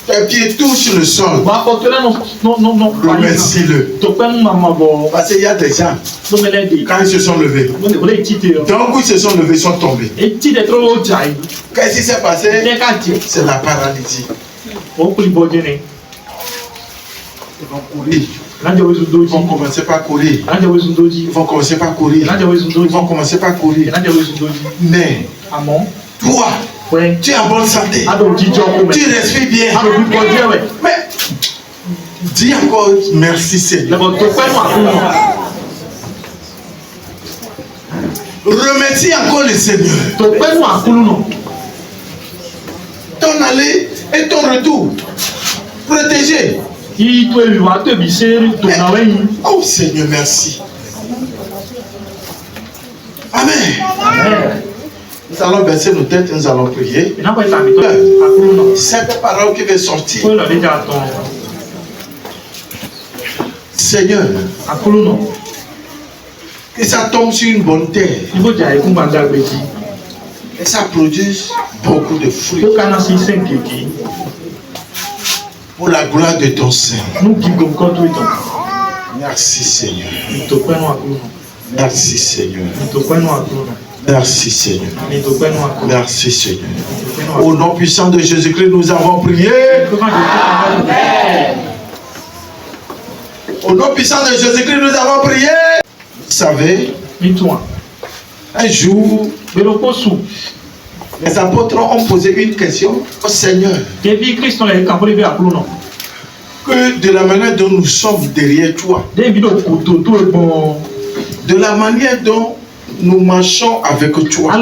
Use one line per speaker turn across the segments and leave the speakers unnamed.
Tes pieds touchent le sol. Remercie-le. Parce qu'il y a des gens, quand ils se sont levés, donc où ils se sont levés, ils sont tombés. Qu'est-ce qui s'est passé? C'est la paralysie. Ils vont courir. Ils vont commencer par courir. Ils vont commencer par courir. Ils vont commencer par courir. Mais toi, tu es en bonne santé. Tu respires bien. Mais dis encore merci Seigneur. Remercie encore le Seigneur. Ton aller et ton retour. Protégé. Oh Seigneur, merci. Amen. Nous allons baisser nos têtes, nous allons prier. Cette parole qui va sortir. Seigneur, que ça tombe sur une bonne terre. Et ça produise beaucoup de fruits. Pour la gloire de ton Seigneur. Merci Seigneur. Merci Seigneur. Merci Seigneur. Merci Seigneur. Au nom puissant de Jésus-Christ, nous avons prié. Au nom puissant de Jésus-Christ, nous avons prié. Vous savez, un jour, les apôtres ont posé une question au Seigneur. Que de la manière dont nous sommes derrière toi, de la manière dont nous marchons avec toi,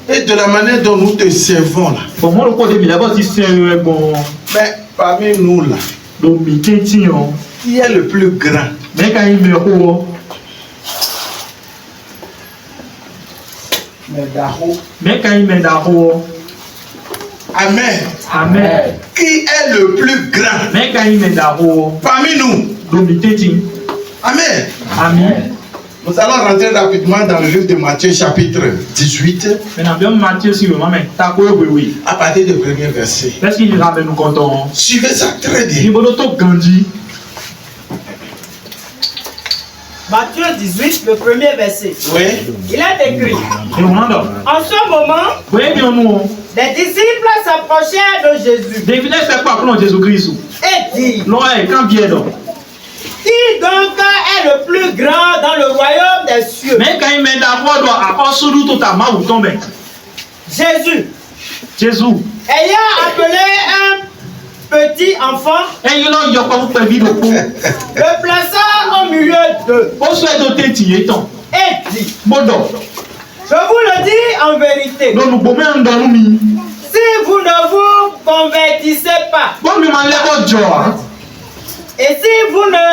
et de la manière dont nous te servons là. Mais parmi nous là, qui est le plus grand? Amen. Amen. Qui est le plus grand parmi nous? Amen. Amen. Nous allons rentrer rapidement dans le livre de Matthieu chapitre 18. À partir du premier verset. Suivez ça très bien.
Matthieu 18, le premier verset.
Oui.
Il est écrit. En ce moment, les disciples s'approchèrent de Jésus et dirent: Qui donc est le plus grand dans le royaume des cieux? Jésus, ayant appelé un petit enfant, le plaça au milieu d'eux et dit: Je vous le dis en vérité, si vous ne vous convertissez pas, et si vous ne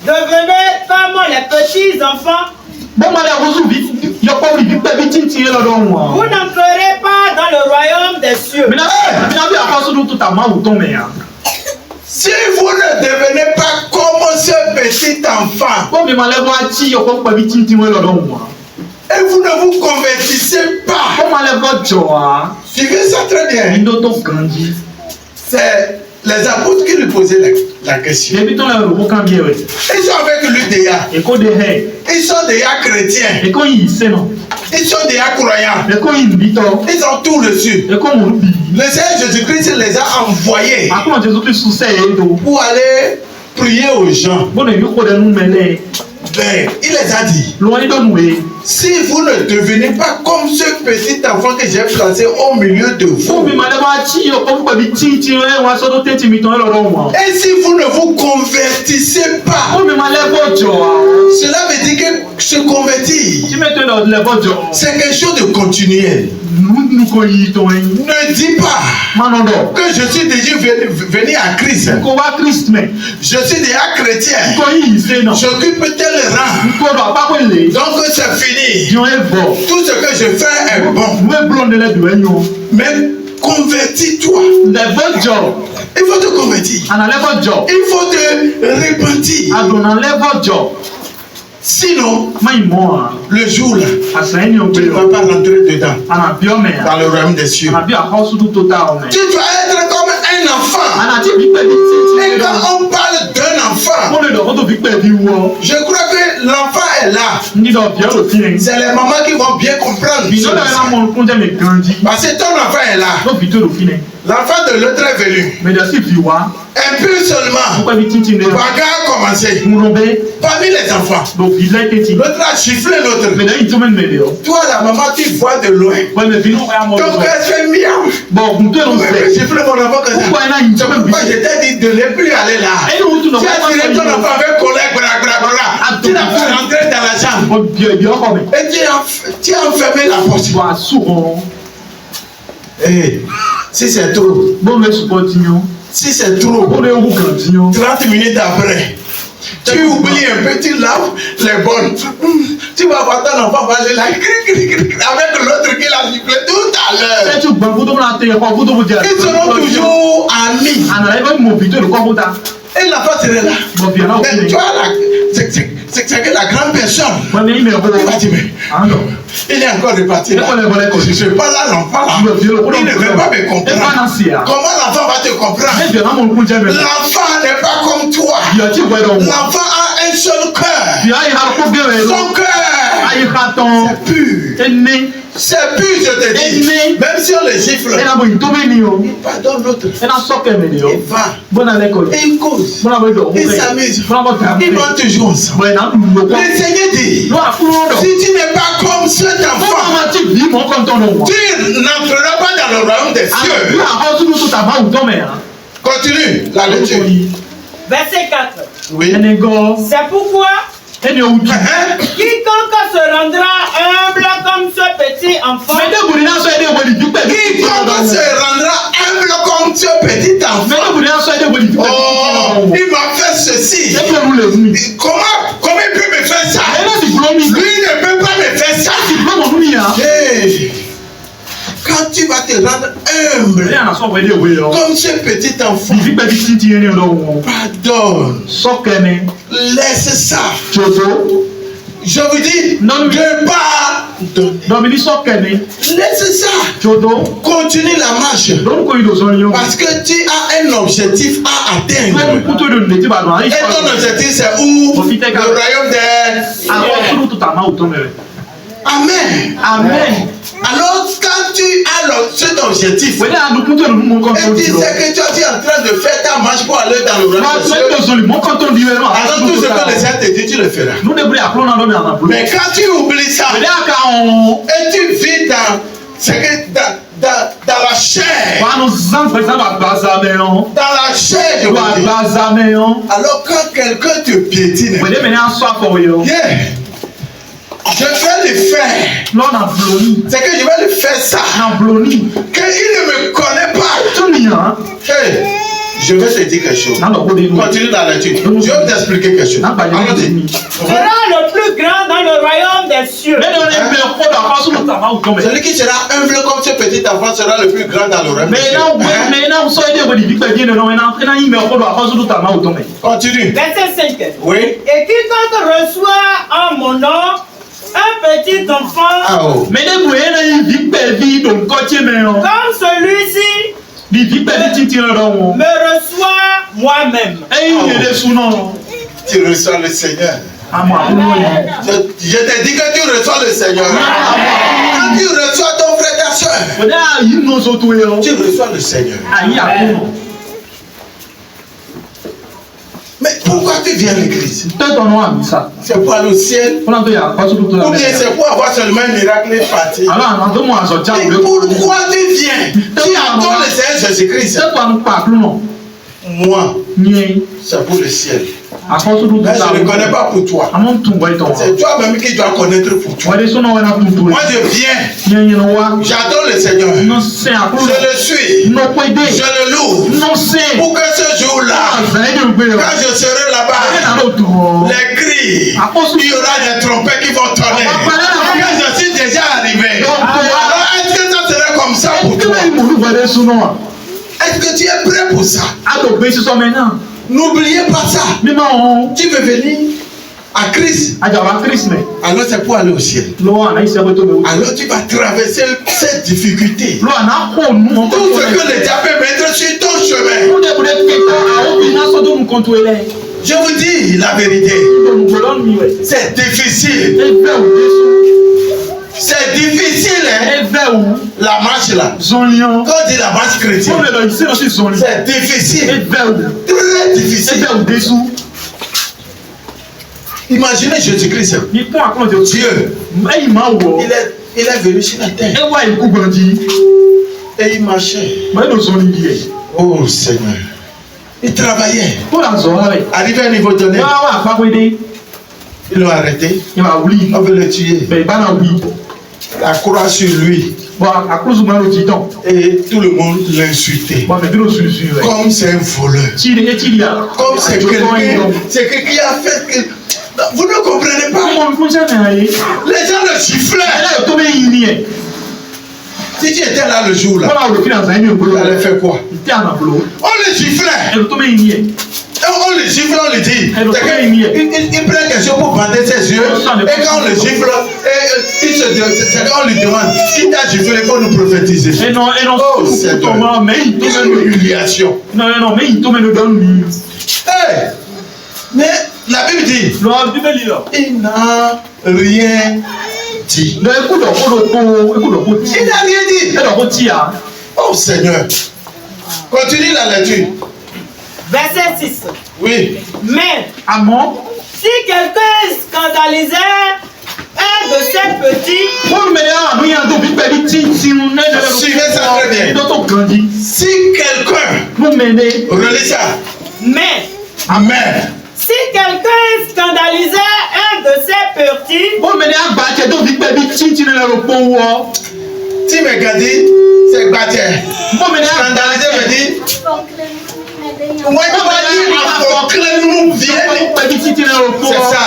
devenez comme les petits enfants, vous n'entrerez pas dans le royaume des cieux.
Si vous ne devenez pas comme ce petit enfant, et vous ne vous convertissez pas, suivez ça très bien. C'est les apôtres qui lui posaient la question. Ils sont avec lui déjà. Ils sont déjà chrétiens. Ils sont déjà croyants. Ils ont tout reçu. Le Seigneur Jésus-Christ les a envoyés pour aller prier aux gens. Ben, il les a dit: si vous ne devenez pas comme ce petit enfant que j'ai placé au milieu de vous, et si vous ne vous convertissez pas, cela veut dire que se convertir, c'est quelque chose de continuel. Ne dis pas que je suis déjà venu à Christ. Je suis déjà chrétien. J'occupe tel rang. Donc c'est fini. Tout ce que je fais est bon. Mais convertis-toi. Il faut te convertir. Il faut te repentir. Sinon, le jour là, tu ne vas pas rentrer dedans. Dans le royaume des cieux. Tu dois être comme un enfant. Et quand on parle d'un enfant, je crois que l'enfant est là. C'est les mamans qui vont bien comprendre. Parce que ton enfant est là. L'enfant de l'autre est venu. Un peu seulement. Bagarre a commencé. Parmi les enfants. L'autre a chifflé l'autre. Toi, la maman, tu vois de loin. Ton cœur fait miaou. Tu chiffles mon enfant comme ça. Pourquoi je t'ai dit de ne plus aller là? Tu as tiré ton enfant avec collègue, tu n'as pas rentré dans la chambre. Et tu as enfermé la porte. Si c'est trop, si c'est trop, 30 minutes après, tu oublies un peu, tu laves les bonnes. Tu vas voir ton enfant aller là, avec l'autre qui l'a sifflé tout à l'heure. Ils seront toujours amis. Et la face est là. Mais tu vois, c'est que la grande personne. Il est encore reparti là. Je ne suis pas là, l'enfant là. Il ne veut pas me comprendre. Comment l'enfant va te comprendre? L'enfant n'est pas comme toi. L'enfant a un seul cœur. Son cœur, c'est pur. C'est pur, je te dis. Même si on le gifle, il pardonne l'autre. Il va. Et il cause. Il s'amuse. Ils vont toujours ensemble. Le Seigneur dit, si tu n'es pas comme cet enfant, tu n'entreras pas dans le royaume des cieux. Continue la lecture.
Verset 4.
Oui.
C'est pourquoi quiconque se rendra humble comme ce petit enfant. Quiconque se rendra humble comme ce petit enfant. Oh, il m'a fait ceci. Comment il peut me faire ça? Lui ne peut pas me faire ça. Hey. Quand tu vas te rendre humble comme ce petit enfant, pardonne, laisse ça. Je vous dis, ne pas donner. Laisse ça. Continue la marche. Parce que tu as un objectif à atteindre. Et ton objectif c'est où? Le royaume des... Amen. Amen.
Alors quand tu as cet objectif, et tu sais que tu es en train de faire ta marche pour aller dans le royaume des cieux, alors tout ce que le Seigneur te dit, tu le feras. Mais quand tu oublies ça, et tu vis dans la chair, je veux dire. Alors quand quelqu'un te piétine, je vais le faire. C'est que je vais le faire ça. Qu'il ne me connaît pas. Hey, je vais te dire quelque chose. Continue dans la lecture. Je vais t'expliquer quelque chose.
Sera le plus grand dans le royaume des cieux.
Celui qui sera humble comme ce petit enfant sera le plus grand dans le royaume des cieux. Continue.
Verset 5.
Oui.
Et quiconque reçoit en mon nom un petit enfant, comme celui-ci, me reçoit moi-même.
Tu reçois le Seigneur. Je te dis que tu reçois le Seigneur. Quand tu reçois ton frère, ta soeur, tu reçois le Seigneur. Mais pourquoi tu viens à l'église? C'est pour aller au ciel? Ou bien c'est pour avoir seulement un miracle et partir? Et pourquoi tu viens? Tu attends le Seigneur Jésus-Christ. Moi, c'est pour le ciel. Mais je ne connais pas pour toi. C'est toi-même qui dois connaître pour toi. Moi je viens. J'adore le Seigneur. Je le suis. Je le loue. Pour que ce jour-là, quand je serai là-bas, les cris, il y aura des trompettes qui vont tonner. Quand je suis déjà arrivé. Alors est-ce que ça serait comme ça pour toi? Est-ce que tu es prêt pour ça? N'oubliez pas ça. Tu veux venir? à Christ, alors c'est pour aller au ciel. Alors tu vas traverser cette difficulté. Tout ce que le diable peut mettre sur ton chemin. Je vous dis la vérité. C'est difficile. C'est difficile, hein? La marche là. Quand on dit la marche chrétienne, c'est difficile. Très difficile. Imaginez Jésus-Christ. Dieu. Il est venu sur la terre. Et il marchait. Oh Seigneur. Il travaillait. Arrivé à un niveau donné, ils l'ont arrêté. On veut le tuer. La croix sur lui. Et tout le monde l'insultait. Comme c'est un voleur. Comme c'est quelqu'un qui a fait que... Vous ne comprenez pas. Les gens le giflaient. Si tu étais là le jour là, tu allais faire quoi? On le giflait. On le gifle, on le dit. Il prend quelque chose pour bander ses yeux. Et quand on le gifle, on lui demande qui t'a giflé pour nous prophétiser. Oh, c'est une humiliation. Mais la Bible dit, il n'a rien dit. Il n'a rien dit. Oh Seigneur. Continue la lecture.
Verset 6.
Oui.
Mais, si quelqu'un scandalisait un de ces petits,
suivez ça très bien. Si quelqu'un, relis ça.
Mais,
amen.
Si quelqu'un scandalisait un de ces petits,
si me gadi, c'est bâtir. Scandaliser veut dire. C'est ça.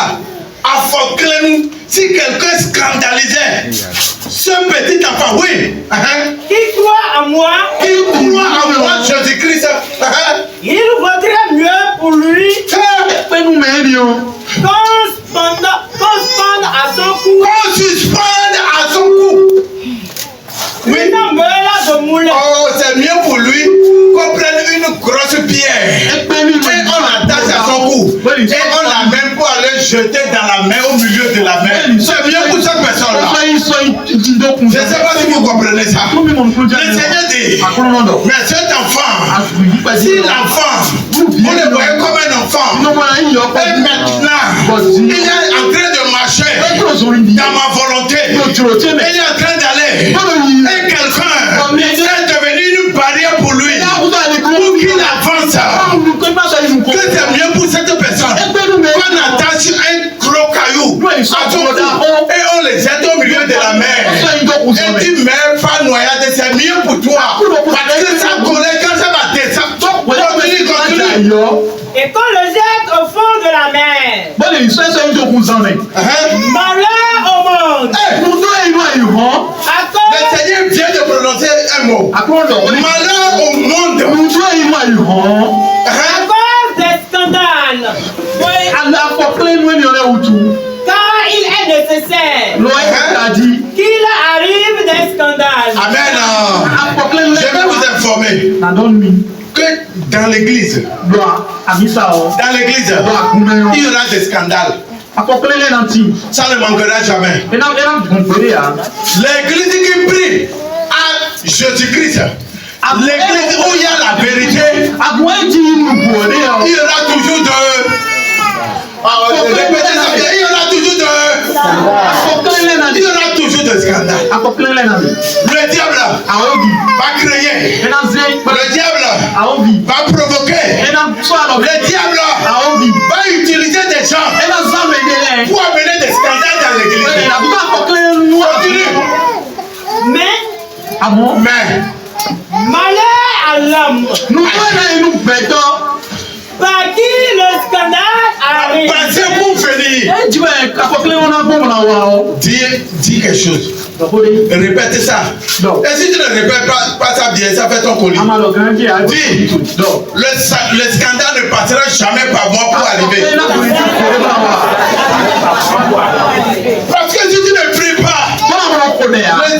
Afoklen, si quelqu'un scandalisait ce petit enfant, oui.
Qui croit en moi,
Jésus-Christ,
il vaudrait mieux pour lui qu'on à son cou.
À son cou. Oui. Oh, c'est mieux pour lui qu'on prenne une grosse pierre et on l'attache à son cou et on l'amène pour aller jeter dans la mer, au milieu de la mer. C'est mieux pour cette personne-là. Je ne sais pas si vous comprenez ça. Le Seigneur dit, mais cet enfant, si l'enfant, vous le voyez comme un enfant, et maintenant, il est en train de marcher dans ma volonté, il est en train d'aller, et quelqu'un est devenu une barrière pour lui, pour qu'il avance. Que c'est mieux pour cette personne qu'on attache un gros caillou à son cou et on le jette au milieu de la mer. Et tu meurs pas noyade, c'est mieux pour toi. Parce que ça collègue quand ça va descendre. Continue.
Et qu'on le jette au fond de la mer. Malheur au monde.
Le Seigneur vient de prononcer un mot. Malheur au monde.
À cause des scandales. Car il est nécessaire qu'il arrive des scandales.
Amen. Je vais vous informer que dans l'église, il y aura des scandales. Ça ne manquera jamais. L'église qui prie à Jésus-Christ, l'église où il y a la vérité, il y aura toujours il y aura toujours de scandales. Le diable va créer. Le diable va provoquer. Le diable va utiliser des gens pour amener des scandales dans l'église. Mais
malheur à l'homme par qui le scandale arrive.
Pensez pour venir. Dis quelque chose. Répète ça. Et si tu ne répètes pas ça bien, ça fait ton colis. Dis, le scandale ne passera jamais par moi pour arriver.
Parce que si tu ne pries pas, le